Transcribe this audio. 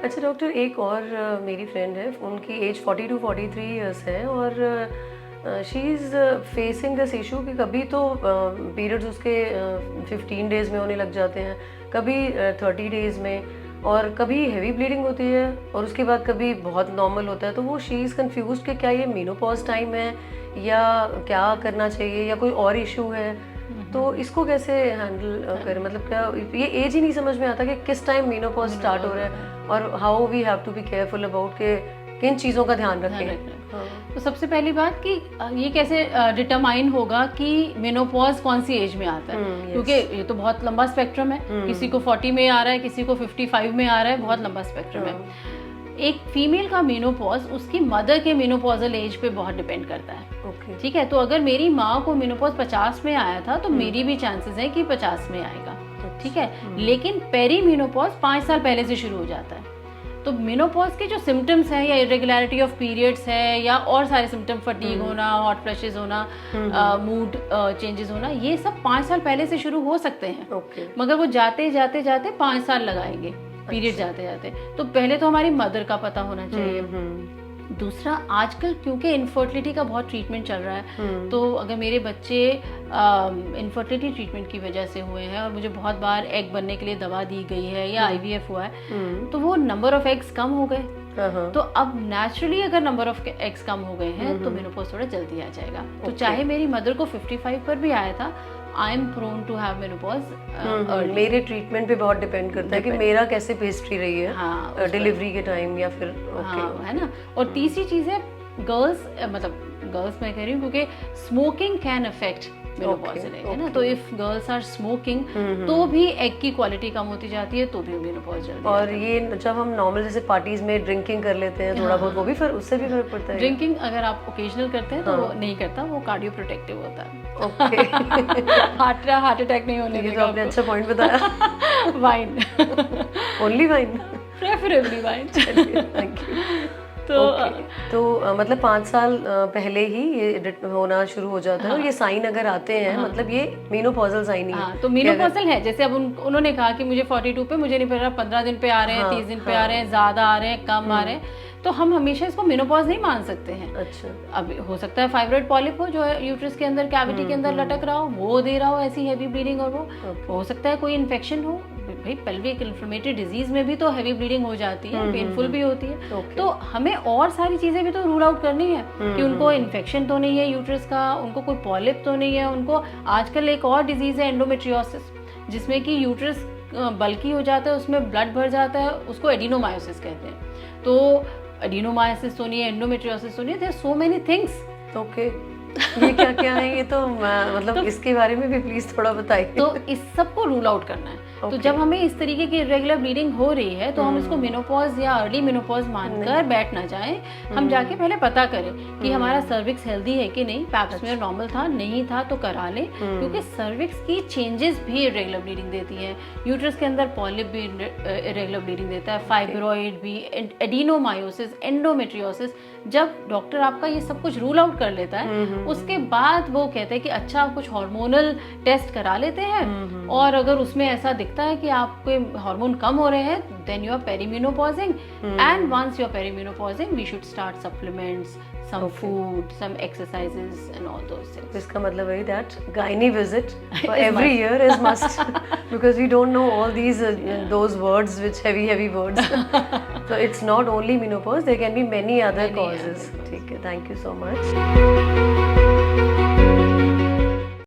अच्छा डॉक्टर, एक और मेरी फ्रेंड है, उनकी एज 42-43 ईयर्स है और she is facing this issue कि कभी तो पीरियड्स उसके 15 डेज़ में होने लग जाते हैं, कभी 30 डेज़ में, और कभी हेवी ब्लीडिंग होती है और उसके बाद कभी बहुत नॉर्मल होता है। तो वो शी इज़ कंफ्यूज्ड कि क्या ये मेनोपॉज टाइम है या क्या करना चाहिए या कोई और इशू है। तो इसको कैसे हैंडल करें, मतलब क्या ये एज ही नहीं समझ में आता कि किस टाइम मेनोपॉज स्टार्ट हो रहा है और how we have to be careful about के किन चीज़ों का ध्यान रखें। हाँ। तो सबसे पहली बात कि ये कैसे डिटरमाइन होगा कि मेनोपॉज कौन सी एज में आता है, क्योंकि ये तो बहुत लंबा स्पेक्ट्रम है। किसी को 40 में आ रहा है, किसी को 55 में आ रहा है, बहुत लंबा स्पेक्ट्रम है। एक फीमेल का मेनोपॉज उसकी मदर के मेनोपॉजल एज पे बहुत डिपेंड करता है। ठीक है, तो अगर मेरी माँ को मेनोपॉज 50 में आया था तो मेरी भी चांसेस है कि 50 में आएगा। ठीक है, लेकिन पेरी मेनोपॉज 5 साल पहले से शुरू हो जाता है। तो मेनोपॉज के जो सिम्टम्स हैं या इरेगुलरिटी ऑफ पीरियड्स है या और सारे सिम्टम, फटीग होना, हॉट फ्लैशेस होना, मूड चेंजेस होना, ये सब 5 साल पहले से शुरू हो सकते हैं। मगर वो जाते जाते जाते 5 साल लगाएंगे पीरियड जाते जाते। तो पहले तो हमारी मदर का पता होना चाहिए। दूसरा, आजकल क्योंकि इनफर्टिलिटी का बहुत ट्रीटमेंट चल रहा है, तो अगर मेरे बच्चे इनफर्टिलिटी ट्रीटमेंट की वजह से हुए हैं और मुझे बहुत बार एग बनने के लिए दवा दी गई है या IVF हुआ है, तो वो नंबर ऑफ एग्स कम हो गए। तो अब नेचुरली अगर नंबर ऑफ एग्स कम हो गए हैं तो मेनोपॉज थोड़ा जल्दी आ जाएगा। तो चाहे मेरी मदर को 55 पर भी आया था, I am prone to have menopause. मेरे ट्रीटमेंट पे बहुत डिपेंड करता है कि मेरा कैसे हिस्ट्री रही है। हाँ, डिलीवरी के टाइम या फिर हाँ, है ना। और तीसरी चीज है गर्ल्स, मतलब गर्ल्स मैं कह रही हूँ क्योंकि स्मोकिंग कैन अफेक्ट मेनोपॉज, है ना। तो इफ गर्ल्स आर स्मोकिंग तो भी एग की क्वालिटी कम होती जाती है, तो भी मेनोपॉज जल्दी। और ये जब हम नॉर्मल जैसे पार्टीज में ड्रिंकिंग कर लेते हैं थोड़ा बहुत, वो भी फिर उससे भी फर्क पड़ता है? ड्रिंकिंग अगर आप ओकेजनल करते हैं तो नहीं करता, वो कार्डियो प्रोटेक्टिव होता है। हार्ट अटैक नहीं होने देगा। आपने अच्छा पॉइंट बताया। Wine, only wine, preferably wine. Thank you. तो मतलब 5 साल पहले ही ये होना शुरू हो जाता है। और ये साइन अगर आते हैं, मतलब ये मेनोपॉजल साइन ही है। तो मेनोपॉजल है, जैसे अब उन्होंने कहा कि मुझे 42 पे, मुझे नहीं पता 15 दिन पे आ रहे हैं, 30 दिन पे आ रहे हैं, ज्यादा आ रहे हैं, कम आ रहे हैं, तो हम हमेशा इसको मेनोपॉज नहीं मान सकते हैं। अच्छा। अब हो सकता है फाइब्रॉइड पॉलिप हो जो यूट्रस के अंदर कैविटी के अंदर लटक रहा हो, वो दे रहा हो ऐसी हैवी ब्लीडिंग, और वो हो सकता है कोई इन्फेक्शन हो। भाई पेल्विक इन्फ्लेमेटरी डिजीज में भी तो हैवी ब्लीडिंग हो जाती है, पेनफुल भी होती है। तो हमें और सारी चीजें भी तो रूल आउट करनी है कि उनको इन्फेक्शन तो नहीं है यूट्रस का, उनको कोई पॉलिप तो नहीं है, उनको आजकल एक और डिजीज है एंडोमेट्रियोसिस, जिसमें कि यूट्रस बल्की हो जाता है, उसमें ब्लड भर जाता है, उसको एडिनोमायोसिस कहते हैं। तो एडिनोमायोसिस तो नहीं है, एंडोमेट्रियोसिस तो नहीं है, there are so many things. Okay, ये क्या क्या है? ये तो मतलब इसके बारे में भी प्लीज थोड़ा बताइए। तो इस सब को रूल आउट करना है। तो जब हमें इस तरीके की इरेगुलर ब्लीडिंग हो रही है तो हम इसको मेनोपॉज या अर्ली मेनोपॉज मानकर बैठ ना जाएं। हम जाके पहले पता करें कि हमारा सर्विक्स हेल्दी है कि नहीं, पैप स्मीयर नॉर्मल था, नहीं था तो करा लें, क्योंकि सर्विक्स की चेंजेस भी इरेगुलर ब्लीडिंग देती है। यूट्रस के अंदर पॉलिप भी इरेगुलर ब्लीडिंग देता है, फाइब्रॉइड भी, एडिनोमायोसिस, एंडोमेट्रियोसिस। जब डॉक्टर आपका ये सब कुछ रूल आउट कर लेता है, उसके बाद वो कहते हैं कि अच्छा कुछ हार्मोनल टेस्ट करा लेते हैं, और अगर उसमें ऐसा दिखता है कि आपके हार्मोन कम हो रहे हैं, then you are perimenopausing, and once you are perimenopausing we should start supplements, some food, some exercises and all those things. इसका मतलब है that gynae visit for every year is must because we don't know all these those words, which heavy words. So it's not only menopause, there can be many other causes. ठीक है, thank you so much.